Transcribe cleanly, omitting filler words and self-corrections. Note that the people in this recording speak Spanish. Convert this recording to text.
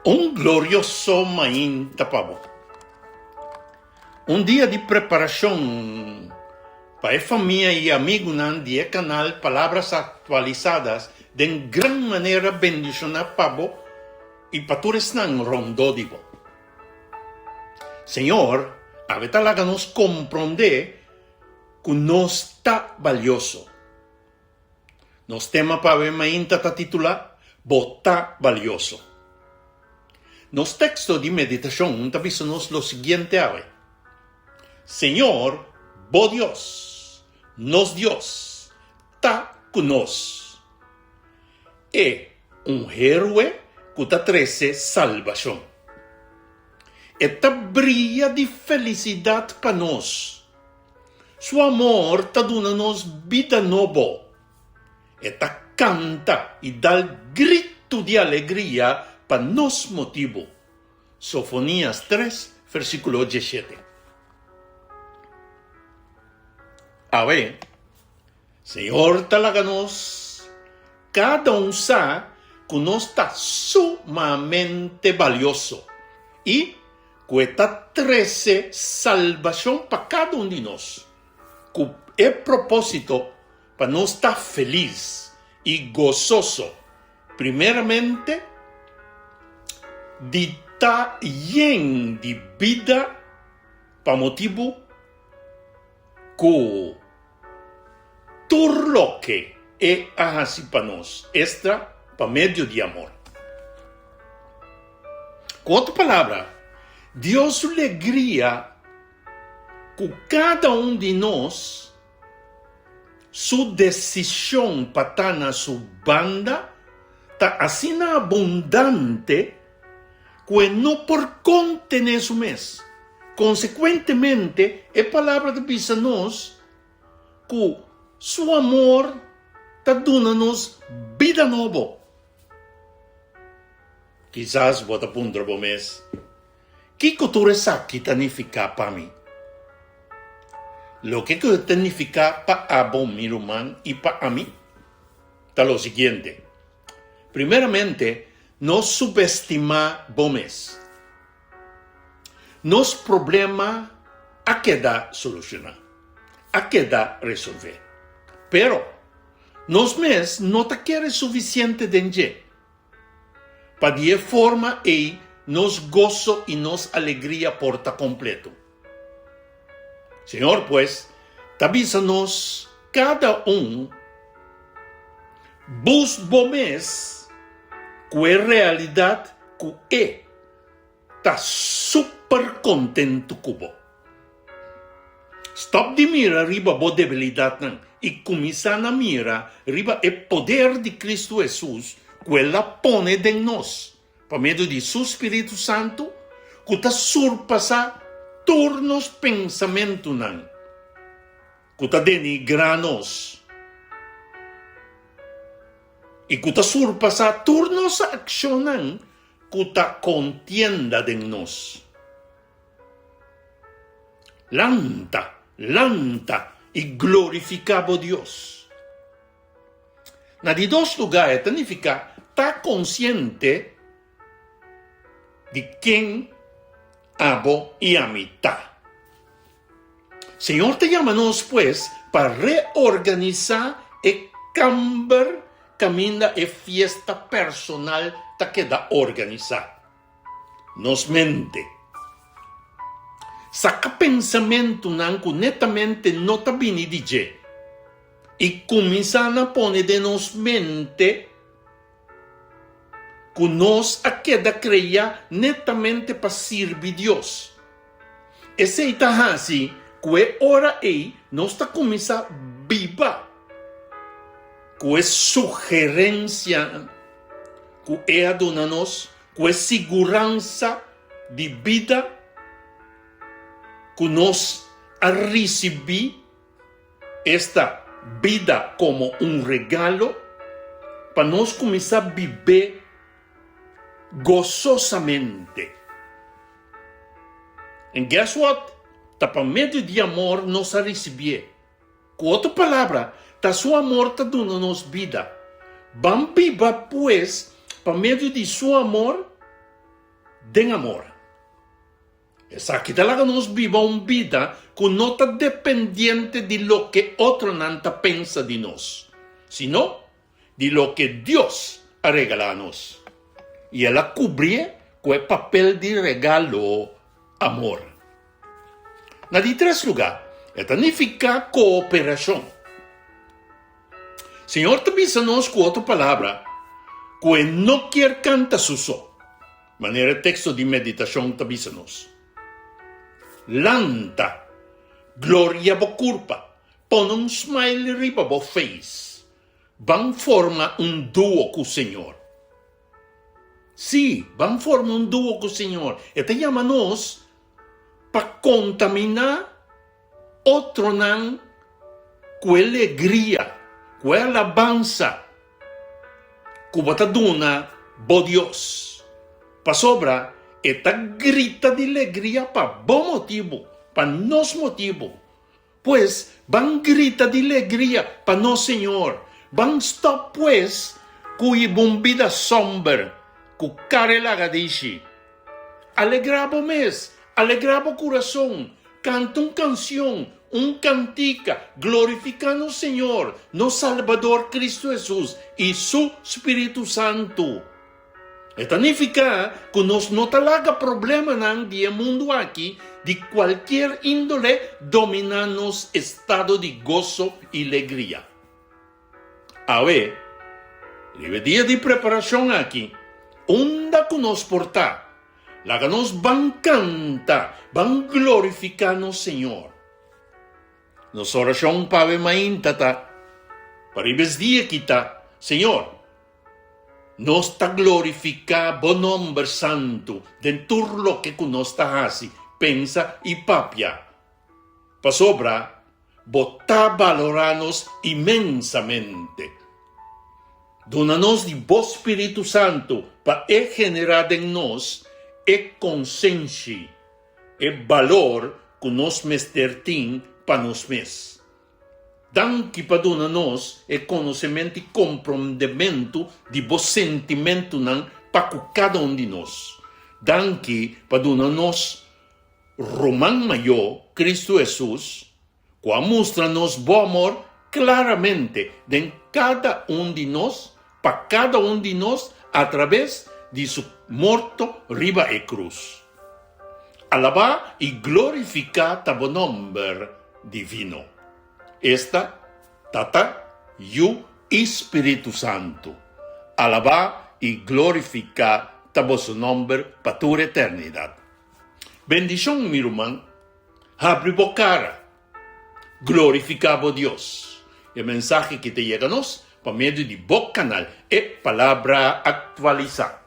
Un glorioso mañana pavo. Un día de preparación para familia y amigos de canal Palabras Actualizadas de gran manera bendicionar pavo y patures nan rondódivo. Señor, ahorita háganos comprender que no está valioso. Nos tema para ver mañana ta titula Bota valioso. Nos texto de meditación avisanos lo siguiente ave. Señor, bo Dios, nos Dios, ta conos. E un héroe que ta trece salvación. Esta brilla de felicidad para nos. Su amor ta dona-nos vida novo. Esta canta y da el grito de alegría para nos motivo. Sofonías 3, versículo 17. A ver, Señor talaganos, cada un sa que nos está sumamente valioso y que está 13 salvación para cada uno de nos. Que es propósito para nos estar feliz y gozoso. Primeramente, de estar lleno de vida para motivo que todo lo que es así para nos, extra para medio de amor. Con otra palabra, Dios alegría que cada uno de nos su decisión para estar en su banda está así abundante que no por contener su mes. Consecuentemente, es palabra de bisanos que su amor está dando-nos vida nueva. Quizás vos te pondrás por mes. ¿Qué cultura es aquí significa para mí? Lo que significa para mi hermano y para mí está lo siguiente. Primeramente, no subestima bomes. Nos problema a queda solucionar, a queda resolver. Pero, nos mes no te quiere suficiente de para de forma y nos gozo y nos alegría porta completo. Señor, pues, avísanos cada bus bomes que es realidad que está súper contento cubo. Stop de mira arriba bo debilidad y comienza a mira arriba el poder de Cristo Jesús que la pone de nos por medio de su Espíritu Santo que está surpasa turnos pensamiento que está denigranos y que está surpasa turnos accionan que está contienda de nos. Lanta y glorificado Dios. Na de dos lugares significa está consciente de quién abo y a mitad. Señor te llamanos pues para reorganizar y cambiar camina y fiesta personal ta queda organizada. Nos mente. Saca pensamento nanco netamente no ta bini DJ. Y comienza a poner de nos mente que nos a queda creia netamente para servir Dios. Ese está así que ora ei nos está comienza viva. Que es sugerencia que é dona-nos, que é segurança de vida que nos a receber esta vida como regalo para nós começar a viver gozosamente. And guess what? Tá para meio de amor nos a receber. Com outra palavra, tá seu amor tá dando-nos vida. Vamos viver, pues, por meio de seu amor, de amor. Esa que talaga nos viva una vida que no está dependiente de lo que otro nanta pensa de nos, sino de lo que Dios ha regalado a nos. Y ella cubre con el papel de regalo amor. Na de tres lugar, significa cooperación. Señor te avisa nos con otra palabra, que no quiere cantar su so. Manera texto de meditación te avisa nos. Lanta, gloria bo culpa, pon un smile riba bo face. Van forma un dúo con Señor. Sí, van forma un dúo con Señor. E te llama nos para contaminar otro nan con alegría, con alabanza, con bataduna bo Dios. Pa sobra, esta grita de alegría para bom motivo, para nos motivo. Pues van grita de alegría para nos Señor. Van stop pues, cuya bombida sombra, cu care lagadishi. Alegrabo mes, alegrabo corazón, canta una canción, un cantica, glorificando al Señor, no Salvador Cristo Jesús y su Espíritu Santo. Esto significa que nos no talaga problema en el mundo aquí de cualquier índole dominarnos estado de gozo y alegría. A ver, el día de preparación aquí, onda que nos porta, la que nos van canta, van glorificando al Señor. Nos oración para maíntata, para el día quita, Señor, nos está glorifica bon nombre santo, dentro lo que nos está así, pensa y papia. Pa sobra, bota valoranos inmensamente. Donanos di vos Espíritu Santo para generar en nos consciência, valor que nos mestertin para nos mes. Dan que para donanos conhecimento e compreendimento de vos sentimento para cada de nós. Dan que para donanos Román maior, Cristo Jesus, que mostra-nos bom amor claramente de cada de nós, para cada de nós, através de su morto riba e cruz. Alabar e glorificar o nome divino. Esta, Tata, e Espírito Santo. Alabar e glorificar o nome para toda a eternidade. Bendição, meu irmão. Abre a cara. Glorificar a Deus. O mensagem que te chega a nós, por meio de bom canal, é Palavra Atualizada.